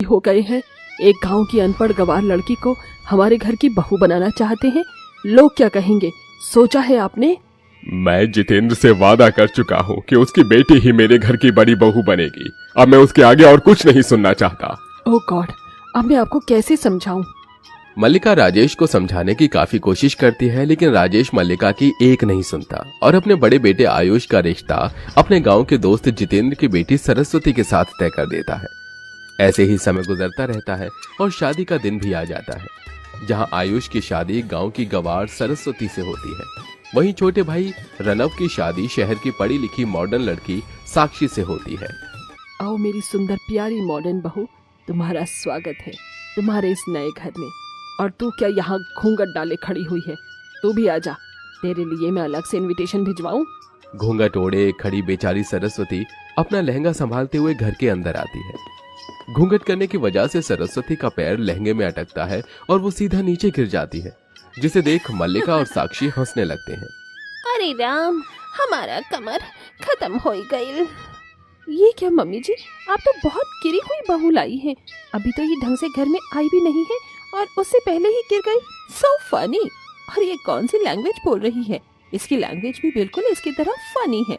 हो गए हैं। एक गांव की अनपढ़ गंवार लड़की को हमारे घर की बहू बनाना चाहते हैं। लोग क्या कहेंगे, सोचा है आपने? मैं जितेंद्र से वादा कर चुका हूँ कि उसकी बेटी ही मेरे घर की बड़ी बहू बनेगी। अब मैं उसके आगे और कुछ नहीं सुनना चाहता। ओह गॉड, अब मैं आपको कैसे समझाऊं? मल्लिका राजेश को समझाने की काफी कोशिश करती है, लेकिन राजेश मल्लिका की एक नहीं सुनता और अपने बड़े बेटे आयुष का रिश्ता अपने गांव के दोस्त जितेंद्र की बेटी सरस्वती के साथ तय कर देता है। ऐसे ही समय गुजरता रहता है और शादी का दिन भी आ जाता है, जहां आयुष की शादी गांव की गंवार सरस्वती से होती है। वहीं छोटे भाई रनव की शादी शहर की पढ़ी लिखी मॉडर्न लड़की साक्षी से होती है। आओ मेरी सुंदर प्यारी मॉडर्न बहू, तुम्हारा स्वागत है तुम्हारे इस नए घर में। और तू क्या यहाँ घूंघट डाले खड़ी हुई है? तू भी आजा, तेरे लिए मैं अलग से इनविटेशन भिजवाऊं? घूंघट ओढ़े खड़ी बेचारी सरस्वती अपना लहंगा संभालते हुए घर के अंदर आती है। घूंघट करने की वजह से सरस्वती का पैर लहंगे में अटकता है और वो सीधा नीचे गिर जाती है, जिसे देख मल्लिका और साक्षी हंसने लगते हैं। अरे राम, हमारा कमर खत्म हो गई। ये क्या मम्मी जी, आप तो बहुत गिरी हुई बहू लाई हैं। अभी तो ये ढंग से घर में आई भी नहीं है और उससे पहले ही गिर गई। So funny. और ये कौन सी लैंग्वेज बोल रही है? इसकी लैंग्वेज भी बिल्कुल इसकी तरह फनी है।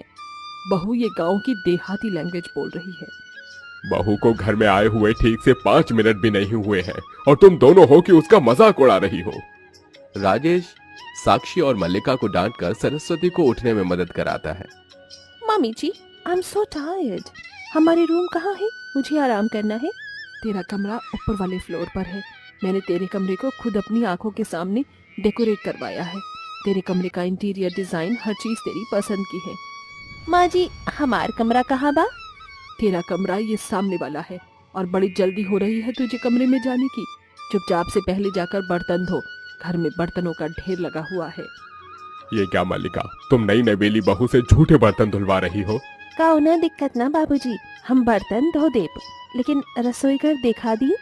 बहू ये गांव की देहाती लैंग्वेज बोल रही है। बहू को घर में आए हुए ठीक से 5 मिनट भी नहीं हुए हैं और तुम दोनों हो कि उसका मजाक उड़ा रही हो। राजेश साक्षी और मल्लिका को डांटकर सरस्वती को उठने में मदद कराता है। Mummy ji, I am so tired. हमारे रूम कहाँ है? मुझे आराम करना है। तेरा कमरा ऊपर वाले फ्लोर पर है। मैंने तेरे कमरे को खुद अपनी आंखों के सामने डेकोरेट करवाया है। तेरे कमरे का इंटीरियर डिजाइन हर चीज तेरी पसंद की है। माँ जी, हमार कमरा कहाँ बा? तेरा कमरा ये सामने वाला है और बड़ी जल्दी हो रही है तुझे कमरे में जाने की। चुपचाप से पहले जाकर बर्तन धो, घर में बर्तनों का ढेर लगा हुआ है। ये क्या मल्लिका, तुम नई नवेली बहू से झूठे बर्तन धुलवा रही हो? का ना दिक्कत ना बाबूजी, हम बर्तन धो देब, लेकिन रसोई घर दिखा दी।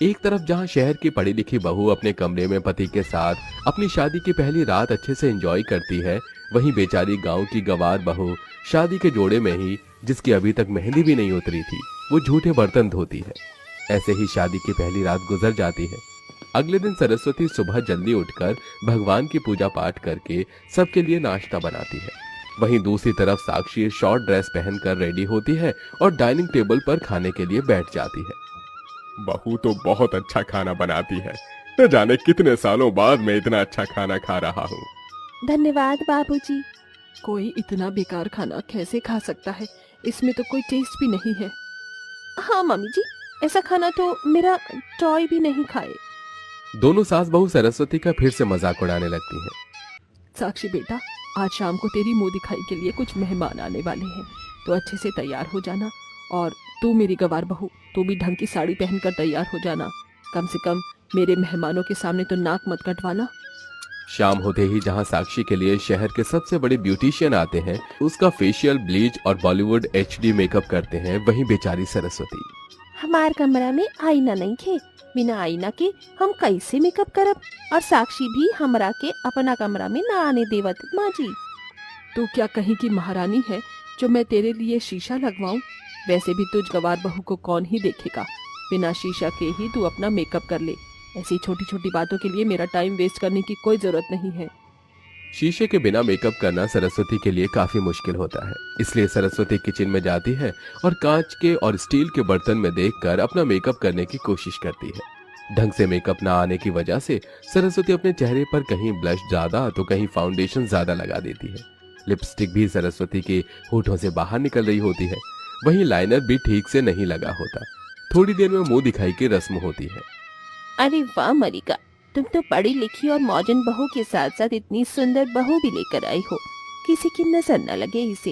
एक तरफ जहां शहर की पढ़ी लिखी बहू अपने कमरे में पति के साथ अपनी शादी की पहली रात अच्छे से एंजॉय करती है, वहीं बेचारी गांव की गंवार बहू शादी के जोड़े में ही, जिसकी अभी तक मेहंदी भी नहीं उतरी थी, वो झूठे बर्तन धोती है। ऐसे ही शादी की पहली रात गुजर जाती है। अगले दिन सरस्वती सुबह जल्दी उठकर भगवान की पूजा पाठ करके सबके लिए नाश्ता बनाती है। वहीं दूसरी तरफ साक्षी शॉर्ट ड्रेस पहनकर रेडी होती है और डाइनिंग टेबल पर खाने के लिए बैठ जाती है। बहू तो बहुत अच्छा खाना बनाती है। न जाने कितने सालों बाद मैं इतना अच्छा खाना खा रहा हूँ। धन्यवाद बाबूजी। कोई इतना बेकार खाना कैसे खा सकता है? इसमें तो कोई टेस्ट भी नहीं है। हाँ मम्मी जी, ऐसा खाना तो मेरा टॉय भी नहीं खाए। दोनों सास बहू सरस्वती का फिर से मजाक उड़ाने लगती हैं। साक्षी बेटा, आज शाम को तेरी मुंह दिखाई के लिए कुछ मेहमान आने वाले हैं, तो अच्छे से तैयार हो जाना। और तू मेरी गंवार बहू, तू भी ढंग की साड़ी पहनकर तैयार हो जाना। कम से कम मेरे मेहमानों के सामने तो नाक मत कटवाना। शाम होते ही जहां साक्षी के लिए शहर के सबसे बड़े ब्यूटिशियन आते हैं, उसका फेशियल, ब्लीच और बॉलीवुड HD मेकअप करते हैं, वहीं बेचारी सरस्वती। हमार कमरा में आईना नहीं खे, बिना आईना के हम कैसे मेकअप करब? और साक्षी भी हमरा के अपना कमरा में ना आने देवत। माँ जी, तू क्या कहीं की महारानी है जो मैं तेरे लिए शीशा लगवाऊं? वैसे भी तुझ गंवार बहू को कौन ही देखेगा। बिना शीशा के ही तू अपना मेकअप कर ले। ऐसी छोटी छोटी बातों के लिए मेरा टाइम वेस्ट करने की कोई जरूरत नहीं है। शीशे के बिना मेकअप करना सरस्वती के लिए काफी मुश्किल होता है, इसलिए सरस्वती किचन में जाती है और कांच के और स्टील के बर्तन में देखकर अपना मेकअप करने की कोशिश करती है। ढंग से मेकअप ना आने की वजह से सरस्वती अपने चेहरे पर कहीं ब्लश ज्यादा तो कहीं फाउंडेशन ज्यादा लगा देती है। लिपस्टिक भी सरस्वती के होठों से बाहर निकल रही होती है, वहीं लाइनर भी ठीक से नहीं लगा होता। थोड़ी देर में मुंह दिखाई की रस्म होती है। अरे वाह मलिका, तुम तो पढ़ी लिखी और मॉडर्न बहू के साथ साथ इतनी सुंदर बहू भी लेकर आई हो, किसी की नजर न लगे इसे।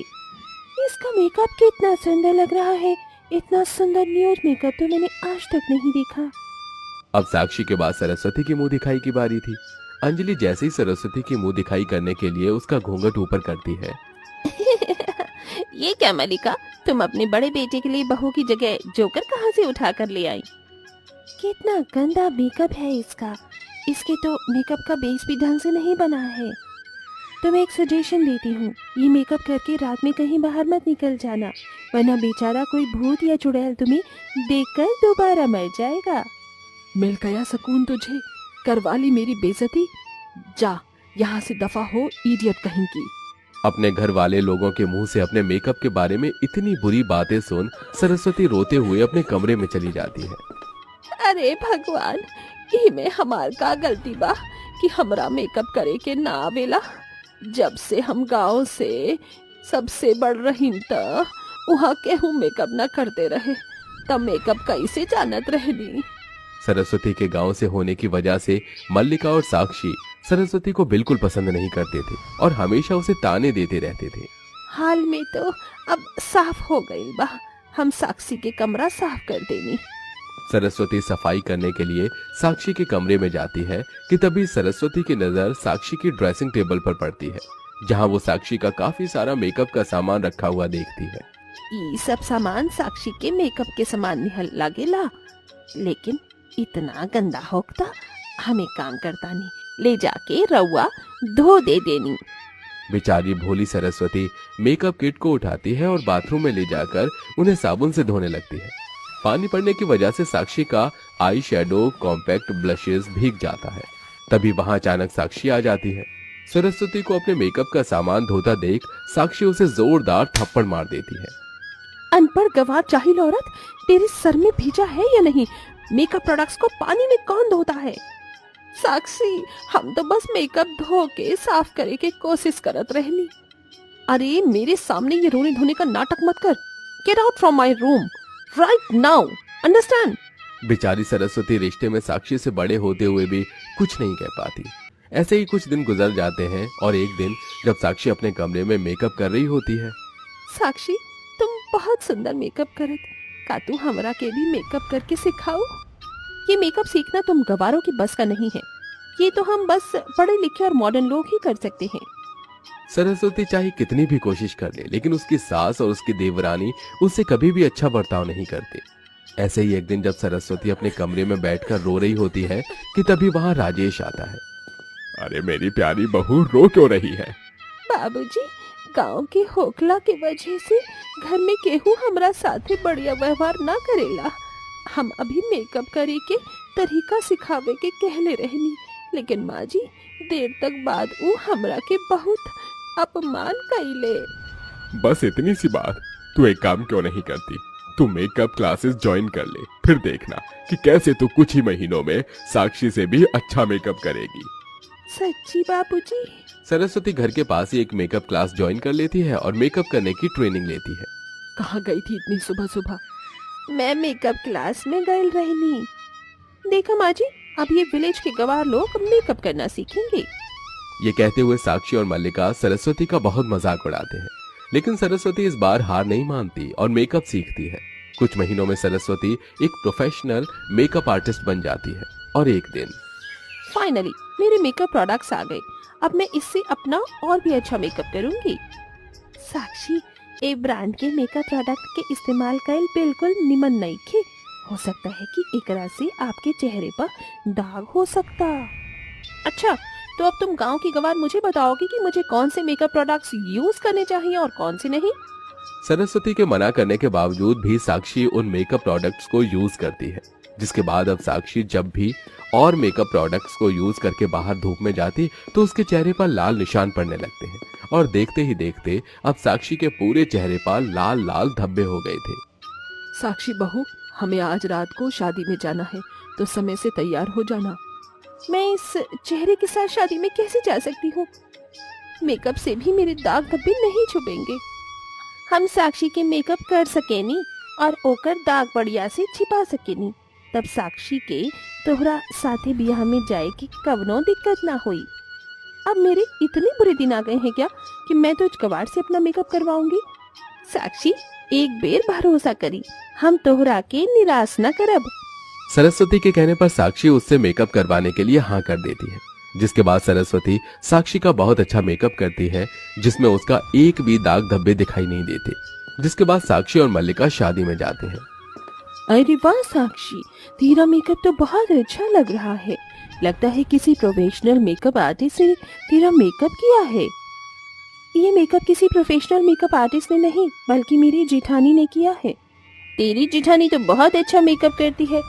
इसका मेकअप कितना सुंदर लग रहा है। इतना सुंदर न्यूड मेकअप तो मैंने आज तक नहीं देखा। अब साक्षी के बाद सरस्वती की मुंह दिखाई की बारी थी। अंजलि जैसे ही सरस्वती की मुंह दिखाई करने के लिए उसका घूंघट ऊपर करती है। ये क्या मलिका, तुम अपने बड़े बेटे के लिए बहू की जगह जोकर कहाँ से उठा कर ले आई? कितना गंदा मेकअप है इसका। इसके तो मेकअप का बेस भी ढंग से नहीं बना है। तुम्हें एक सजेशन देती हूँ, ये मेकअप करके रात में कहीं बाहर मत निकल जाना, वरना बेचारा कोई भूत या चुड़ैल तुम्हें देखकर दोबारा मर जाएगा। मिल गया सुकून तुझे, करवा ली मेरी बेइज्जती। जा यहाँ से दफा हो, इडियट कहीं की। अपने घर वाले लोगों के मुंह से अपने मेकअप के बारे में इतनी बुरी बातें सुन सरस्वती रोते हुए अपने कमरे में चली जाती है। अरे भगवान, ई में हमार का गलती बा कि हमरा मेकअप करे के ना आवेला। जब से हम गांव से सबसे बढ़ रही त वहाँ केहू मेकअप ना करते रहे, तब मेकअप कैसे जानत रहनी। सरस्वती के गांव से होने की वजह से मल्लिका और साक्षी सरस्वती को बिल्कुल पसंद नहीं करते थे और हमेशा उसे ताने देते रहते थे। हाल में तो अब साफ हो गई बा, हम साक्षी के कमरा साफ कर देनी। सरस्वती सफाई करने के लिए साक्षी के कमरे में जाती है कि तभी सरस्वती की नजर साक्षी की ड्रेसिंग टेबल पर पड़ती है, जहां वो साक्षी का काफी सारा मेकअप का सामान रखा हुआ देखती है। ये सब सामान साक्षी के मेकअप के सामान निहल लागेला, लेकिन इतना गंदा होता हमें काम करता नहीं, ले जाके रउआ धो दे देनी। बेचारी भोली सरस्वती मेकअप किट को उठाती है और बाथरूम में ले जाकर उन्हें साबुन से धोने लगती है। पानी पड़ने की वजह से साक्षी का आई शेडो, कॉम्पैक्ट ब्लशेस भीग जाता है। तभी वहां अचानक साक्षी आ जाती है। सरस्वती को अपने मेकअप का सामान धोता देख साक्षी उसे जोरदार थप्पड़ मार देती है। अनपढ़ गवार जाहिल औरत, तेरे सर में भीजा है या नहीं? मेकअप प्रोडक्ट्स को पानी में कौन धोता है? साक्षी, हम तो बस मेकअप धो के साफ करे के कोशिश करत रहनी। अरे मेरे सामने ये रोने धोने का नाटक मत कर। Get out from my room right now, understand? बेचारी सरस्वती रिश्ते में साक्षी से बड़े होते हुए भी कुछ नहीं कह पाती। ऐसे ही कुछ दिन गुजर जाते हैं और एक दिन जब साक्षी अपने कमरे में मेकअप कर रही होती है। साक्षी, तुम बहुत सुंदर मेकअप करत, का तू हमरा के भी मेकअप करके सिखाओ? ये मेकअप सीखना तुम गवारों की बस का नहीं है, ये तो हम बस पढ़े लिखे और मॉडर्न लोग ही कर सकते हैं। सरस्वती चाहे कितनी भी कोशिश कर ले, लेकिन उसकी सास और उसकी देवरानी उससे कभी भी अच्छा बर्ताव नहीं करती। ऐसे ही एक दिन जब सरस्वती अपने कमरे में बैठकर रो रही होती है कि तभी वहां राजेश आता है। अरे मेरी प्यारी बहू, रो क्यों रही है? बाबूजी, गांव के होकला के वजह से घर में केहू हमरा साथे बढ़िया व्यवहार ना करेला। हम अभी मेकअप करे के तरीका सिखावे के कहले रहनी, लेकिन माँ जी देर तक बाद ऊ हमरा के बहुत अपमान कइले। बस इतनी सी बात, तू एक काम क्यों नहीं करती? तू मेकअप क्लासेस ज्वाइन कर ले, फिर देखना कि कैसे तू कुछ ही महीनों में साक्षी से भी अच्छा मेकअप करेगी। सच्ची बाबूजी? सरस्वती घर के पास ही एक मेकअप क्लास ज्वाइन कर लेती है और मेकअप करने की ट्रेनिंग लेती है। कहाँ गई थी इतनी सुबह सुबह? मैं मेकअप क्लास में गई रहनी। देखा माँ जी, अब ये विलेज के गवार लोग मेकअप करना सीखेंगे। ये कहते हुए साक्षी और मल्लिका सरस्वती का बहुत मजाक उड़ाते हैं, लेकिन सरस्वती इस बार हार नहीं मानती और मेकअप सीखती है। कुछ महीनों में सरस्वती एक प्रोफेशनल मेकअप आर्टिस्ट बन जाती है और एक दिन फाइनली मेरे मेकअप प्रोडक्ट्स आ गए। अब मैं इससे अपना और भी अच्छा मेकअप करूंगी। साक्षी, ए ब्रांड के मेकअप प्रोडक्ट के इस्तेमाल कईल बिल्कुल निमन नहीं खे। हो सकता है कि एकरा से आपके चेहरे पर दाग हो सकता। अच्छा, तो अब तुम गांव की गवार मुझे बताओगी कि मुझे कौन से मेकअप प्रोडक्ट्स यूज करने चाहिए और कौन से नहीं? सरस्वती के मना करने के बावजूद भी साक्षी उन मेकअप प्रोडक्ट्स को यूज करती है, जिसके बाद अब साक्षी जब भी और मेकअप प्रोडक्ट्स को यूज करके बाहर धूप में जाती तो उसके चेहरे पर लाल निशान पड़ने लगते हैं और देखते ही देखते अब साक्षी के पूरे चेहरे पर लाल लाल धब्बे हो गए थे। साक्षी बहू, हमें आज रात को शादी में जाना है, तो समय से तैयार हो जाना। मैं इस चेहरे के साथ शादी में कैसे जा सकती हूँ? मेकअप से भी मेरे दाग धब्बे नहीं छुपेंगे। हम साक्षी के मेकअप कर सकेनी और ओकर दाग बढ़िया से छिपा सकेनी, तब साक्षी के तोहरा साथे बियाह में जाए की कवनो दिक्कत ना हुई। अब मेरे इतने बुरे दिन आ गए हैं क्या कि मैं तो गवार से अपना मेकअप करवाऊंगी? साक्षी, एक बेर भरोसा करी, हम तोहरा के निराश न करब। सरस्वती के कहने पर साक्षी उससे मेकअप करवाने के लिए हाँ कर देती है, जिसके बाद सरस्वती साक्षी का बहुत अच्छा मेकअप करती है, जिसमें उसका एक भी दाग धब्बे दिखाई नहीं देते। जिसके बाद साक्षी और मल्लिका शादी में जाते हैं। अरे वाह साक्षी, तेरा मेकअप तो बहुत अच्छा लग रहा है। लगता है किसी प्रोफेशनल मेकअप आर्टिस्ट से तेरा मेकअप किया है। ये मेकअप किसी प्रोफेशनल मेकअप आर्टिस्ट ने नहीं बल्कि मेरी जेठानी ने किया है। तेरी जिठानी तो बहुत अच्छा मेकअप करती है।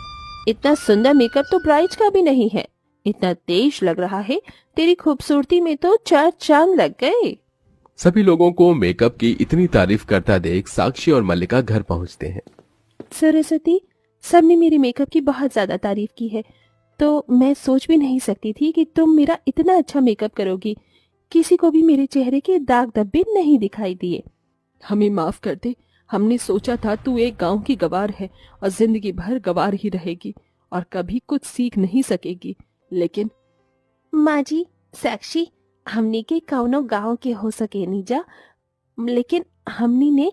इतना सुंदर मेकअप तो ब्राइड्स का भी नहीं है। इतना तेज लग रहा है, तेरी खूबसूरती में तो 4 चांद लग गए। सभी लोगों को मेकअप की इतनी तारीफ करता देख साक्षी और मल्लिका घर पहुंचते हैं। सरस्वती, सबने मेरे मेकअप की बहुत ज्यादा तारीफ की है, तो मैं सोच भी नहीं सकती थी कि तुम मेरा इतना अच्छा मेकअप करोगी। किसी को भी मेरे चेहरे के दाग धब्बे नहीं दिखाई दिए। हमें माफ कर दे, हमने सोचा था तू एक गांव की गवार है और जिंदगी भर गवार ही रहेगी और कभी कुछ सीख नहीं सकेगी, लेकिन माँ जी, साक्षी, हमनी के कौनो गांव के हो सके नहीं जा, लेकिन हमनी ने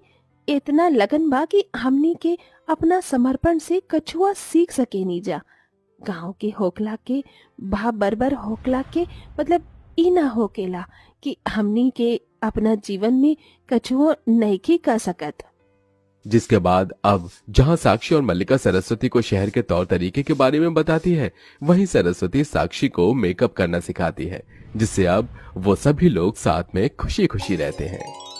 इतना लगन बा कि हमनी के अपना समर्पण से कछुआ सीख सके नहीं जा। गांव के होकला के भा बरबर होकला के मतलब ई ना होकेला कि हमनी के अपना जीवन में कछुओ नहीं कर सकत। जिसके बाद अब जहां साक्षी और मल्लिका सरस्वती को शहर के तौर तरीके के बारे में बताती है, वहीं सरस्वती साक्षी को मेकअप करना सिखाती है, जिससे अब वो सभी लोग साथ में खुशी खुशी रहते हैं।